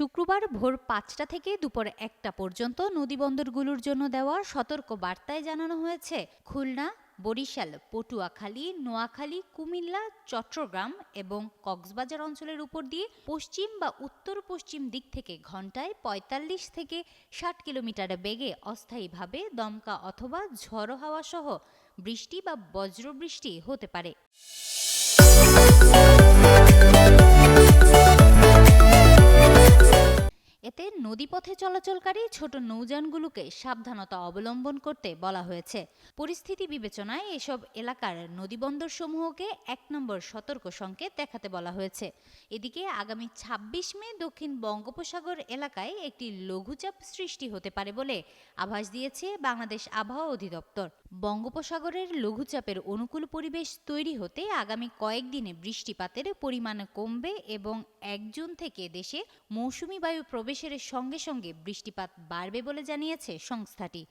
শুক্রবার ভোর ৫টা থেকে দুপুর ১টা পর্যন্ত নদীবন্দরগুলোর জন্য দেওয়া সতর্ক বার্তায় জানানো হয়েছে, খুলনা, বরিশাল, পটুয়াখালী, নোয়াখালী, কুমিল্লা, চট্টগ্রাম এবং কক্সবাজার অঞ্চলের উপর দিয়ে পশ্চিম বা উত্তর পশ্চিম দিক থেকে ঘন্টায় ৪৫ থেকে ৬০ কিলোমিটার বেগে অস্থায়ীভাবে দমকা অথবা ঝড়ো হাওয়া সহ বৃষ্টি বা বজ্রবৃষ্টি হতে পারে। এতে নদীপথে চলাচলকারী ছোট নৌযানগুলোকে সাবধানতা অবলম্বন করতে বলা হয়েছে। পরিস্থিতি বিবেচনায় এসব এলাকার নদীবন্দরসমূহকে ১ নম্বর সতর্ক সংকেত দেখাতে বলা হয়েছে। এদিকে আগামী ২৬ মে দক্ষিণ বঙ্গোপসাগর এলাকায় একটি লঘুচাপ সৃষ্টি হতে পারে বলে আভাস দিয়েছে বাংলাদেশ আবহাওয়া অধিদপ্তর। বঙ্গোপসাগরের লঘুচাপের অনুকূল পরিবেশ তৈরি হতে আগামী কয়েকদিনে বৃষ্টিপাতের পরিমাণ কমবে এবং ১ জুন থেকে দেশে মৌসুমী বায়ু প্রবেশের সঙ্গে সঙ্গে বৃষ্টিপাত বাড়বে বলে জানিয়েছে সংস্থাটি।